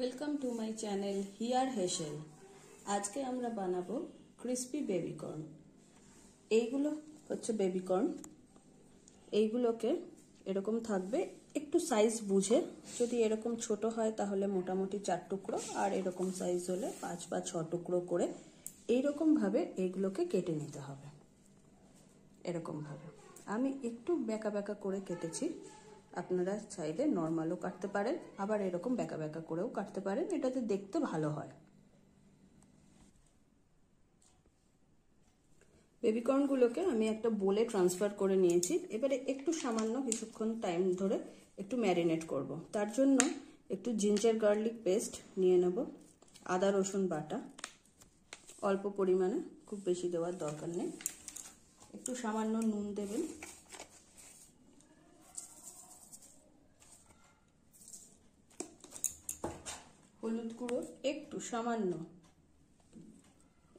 Welcome to my channel here হেসেল। আজকে আমরা বানাবো ক্রিস্পি বেবিকর্ন। এইগুলো হচ্ছে বেবিকর্ন। এইগুলোকে এরকম থাকবে, একটু সাইজ বুঝে। যদি এরকম ছোট হয় তাহলে মোটামুটি 4 টুকরো, আর এরকম সাইজ হলে 5 বা 6 টুকরো করে এইরকম ভাবে এইগুলোকে কেটে নিতে হবে। এরকম ভাবে আমি একটু বেঁকা বেঁকা করে কেটেছি। আপনারা চাইলে নর্মালও কাটতে পারেন, আবার এরকম বেঁকা বেঁকা করেও কাটতে পারেন, এটাতে দেখতে ভালো হয়। বেবিকর্নগুলোকে আমি একটা বোলে ট্রান্সফার করে নিয়েছি। এবারে একটু সামান্য কিছুক্ষণ টাইম ধরে একটু ম্যারিনেট করব। তার জন্য একটু জিঞ্জার গার্লিক পেস্ট নিয়ে নেব, আদা রসুন বাটা অল্প পরিমাণে, খুব বেশি দেওয়ার দরকার নেই। একটু সামান্য নুন দেবেন, হলুদ গুঁড়ো একটু সামান্য,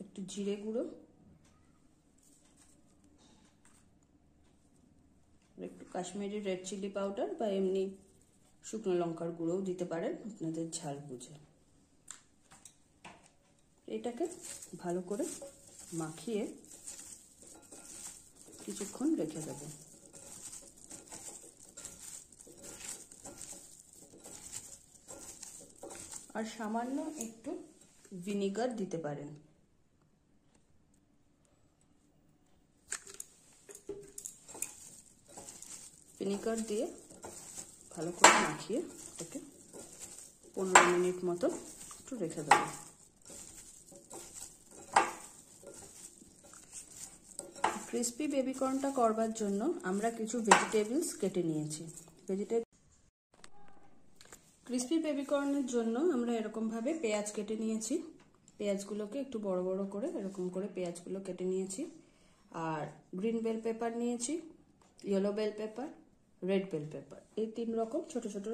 একটু জিরে গুঁড়ো, একটু কাশ্মীরি রেড চিলি পাউডার বা এমনি শুকনো লঙ্কার গুঁড়োও দিতে পারেন আপনাদের ঝাল বুঝে। এটাকে ভালো করে মাখিয়ে কিছুক্ষণ রেখে দেব। আর সামান্য একটু ভিনিগার দিতে পারেন। ভিনিগার দিয়ে ভালো করে মাখিয়ে এটাকে 15 মিনিট মতো একটু রেখে দেব। ক্রিস্পি বেবিকর্নটা করবার জন্য আমরা কিছু ভেজিটেবলস কেটে নিয়েছি। ক্রিস্পি বেবিকর্নের জন্য আমরা এরকমভাবে পেঁয়াজ কেটে নিয়েছি। পেঁয়াজগুলোকে একটু বড় বড় করে এরকম করে পেঁয়াজগুলো কেটে নিয়েছি। আর গ্রিন বেল পেপার নিয়েছি, yellow bell pepper, red bell pepper, এই 3 রকম ছোট ছোট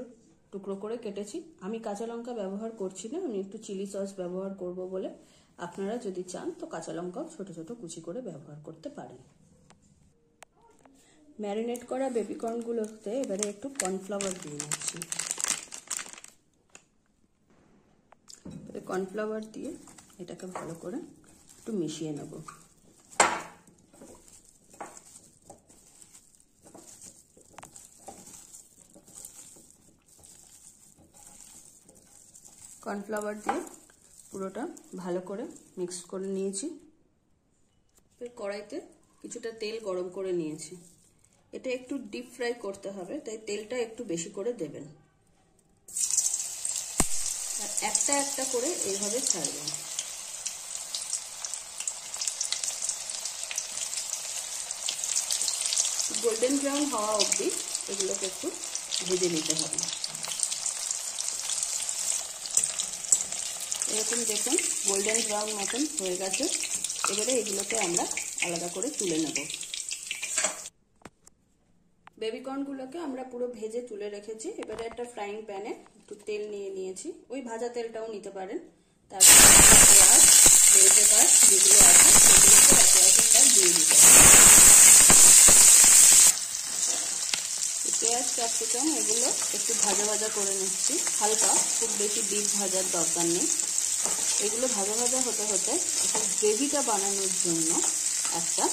টুকরো করে কেটেছি। আমি কাঁচা লঙ্কা ব্যবহার করছি না, আমি একটু চিলি সস ব্যবহার করব বলে। আপনারা যদি চান তো কাঁচা লঙ্কাও ছোট ছোট কুচি করে ব্যবহার করতে পারেন। ম্যারিনেট করা বেবিকর্নগুলোতে এবারে একটু কর্নফ্লাওয়ার দিয়ে নিচ্ছি। কর্নফ্লাওয়ার দিয়ে এটাকে ভালো করে একটু মিশিয়ে নেব। কর্নফ্লাওয়ার দিয়ে পুরোটা ভালো করে মিক্স করে নিয়েছি। কড়াইতে কিছুটা তেল গরম করে নিয়েছি। এটা একটু ডিপ ফ্রাই করতে হবে, তাই তেলটা একটু বেশি করে দেবেন। আর একটা একটা করে এইভাবে ছাড়বেন। গোল্ডেন ব্রাউন হওয়া অবধি এগুলোকে একটু ভেজে নিতে হবে। এরকম দেখুন গোল্ডেন ব্রাউন মতন হয়ে গেছে। এবারে এগুলোকে আমরা আলাদা করে তুলে নেব। বেবিকর্নগুলোকে আমরা পুরো ভেজে তুলে রেখেছি। এবারে একটা ফ্রাইং প্যানে একটু তেল নিয়ে নিয়েছি, ওই ভাজা তেলটাও নিতে পারেন। তারপর পেঁয়াজ, বেল পেপার যেগুলো আছে সেগুলোকে একে একে সব দিয়ে দিতে হবে। পেঁয়াজ, ক্যাপসিকাম এগুলো একটু ভাজা ভাজা করে নিচ্ছি, হালকা, খুব বেশি ডিপ ভাজার দরকার নেই। এগুলো ভাজা ভাজা হতে হতে একটু গ্রেভিটা বানানোর জন্য একটা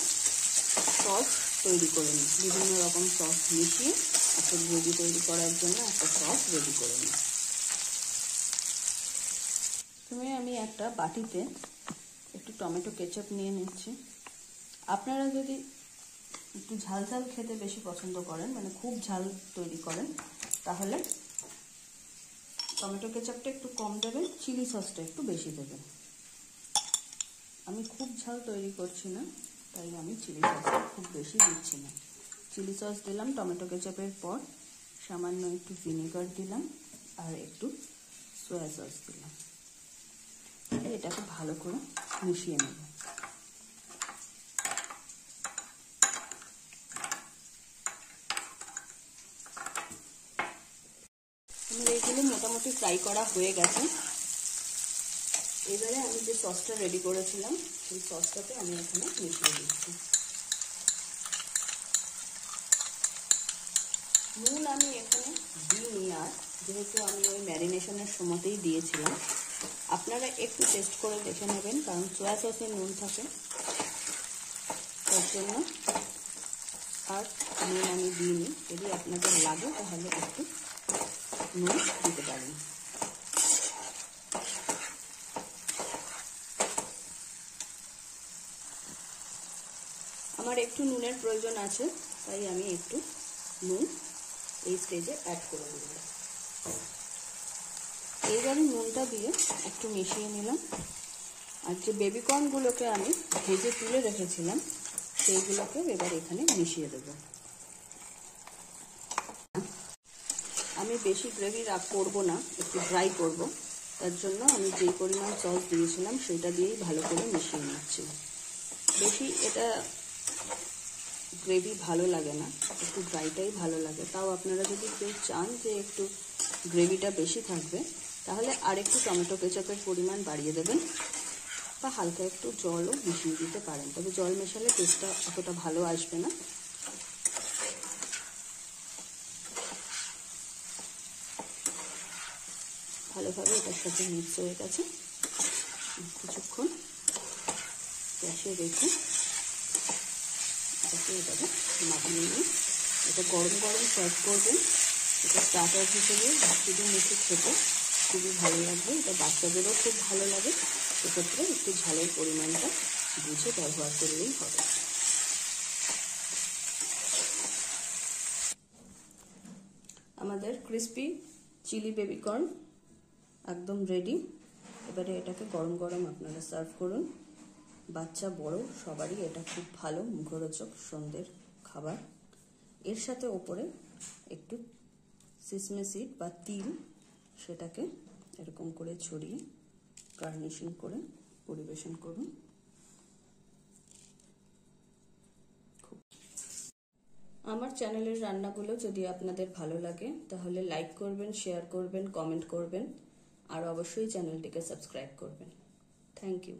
সস তৈরি করে নিই। বিভিন্ন রকম সস মিশিয়ে একটা গ্রেভি তৈরি করার জন্য একটা সস রেডি করে নিই। প্রথমে আমি একটা বাটিতে একটু টমেটো কেচাপ নিয়ে নিচ্ছি। আপনারা যদি একটু ঝাল ঝাল খেতে বেশি পছন্দ করেন, মানে খুব ঝাল তৈরি করেন, তাহলে টমেটো কেচাপটা একটু কম দেবেন, চিলি সসটা একটু বেশি দেবেন। আমি খুব ঝাল তৈরি করছি না, তাই আমি চিলি সসটা খুব বেশি দিচ্ছি না। চিলি সস দিলাম টমেটো কেচাপের পর, সামান্য একটু ভিনেগার দিলাম, আর একটু সয়া সস দিলাম। এটাকে ভালো করে মিশিয়ে নেব। আমার এইগুলো মোটামুটি ফ্রাই করা হয়ে গেছে। এবারে আমি যে সসটা রেডি করেছিলাম সেই সসটাকে আমি এখানে মিশিয়ে দিচ্ছি। নুন আমি এখানে দিইনি, আর যেহেতু আমি ওই ম্যারিনেশনের সময়তেই দিয়েছিলাম, আপনারা একটু টেস্ট করে দেখে নেবেন, কারণ সয়া সসে নুন থাকে, তার জন্য। আর নুন আমি দিইনি, যদি আপনাদের লাগে তাহলে একটু নুন দিতে পারেন। আমার একটু নুনের প্রয়োজন আছে, তাই আমি একটু নুন এই স্টেজে অ্যাড করে দিলাম। এইবারে নুনটা দিয়ে একটু মিশিয়ে নিলাম। আর যে বেবিকর্নগুলোকে আমি ভেজে তুলে রেখেছিলাম সেইগুলোকে এবার এখানে মিশিয়ে দেব। আমি বেশি গ্রেভি করব না, একটু ড্রাই করব, তার জন্য আমি যেই পরিমাণ সস দিয়েছিলাম সেটা দিয়েই ভালো করে মিশিয়ে নিচ্ছি। বেশি এটা গ্রেভি ভালো লাগে না, একটু ড্রাইটাই ভালো লাগে। তাও আপনারা যদি কেউ চান যে একটু গ্রেভিটা বেশি থাকবে, তাহলে আর একটু টমেটো কেচাপের পরিমাণ বাড়িয়ে দেবেন, বা হালকা একটু জলও মিশিয়ে দিতে পারেন। তবে জল মেশালে টেস্টটা অতটা ভালো আসবে না। ভালোভাবে এটার সাথে মিক্স হয়ে গেছে। কিছুক্ষণ গ্যাসে রেখে এটাকে এভাবে মাখিয়ে নিয়ে এটা গরম গরম সার্ভ করবেন। এটা স্টার্টার হিসেবে শুধু মুখে খেতে খুবই ভালো লাগবে, এটা বাচ্চাদেরও খুব ভালো লাগে। সেক্ষেত্রে একটু ঝালের পরিমাণটা বুঝে ব্যবহার করলেই হবে। আমাদের ক্রিস্পি চিলি বেবিকর্ন একদম রেডি। এবারে এটাকে গরম গরম আপনারা সার্ভ করুন। বাচ্চা বড় সবারই এটা খুব ভালো মুখরোচক সন্ধ্যের খাবার। এর সাথে ওপরে একটু সিসমে সিড বা তিল, সেটাকে এরকম করে ছড়িয়ে গার্নিশিং করে পরিবেশন করুন। আমার চ্যানেলের রান্নাগুলো যদি আপনাদের ভালো লাগে তাহলে লাইক করবেন, শেয়ার করবেন, কমেন্ট করবেন, আর অবশ্যই চ্যানেলটিকে সাবস্ক্রাইব করবেন। Thank you.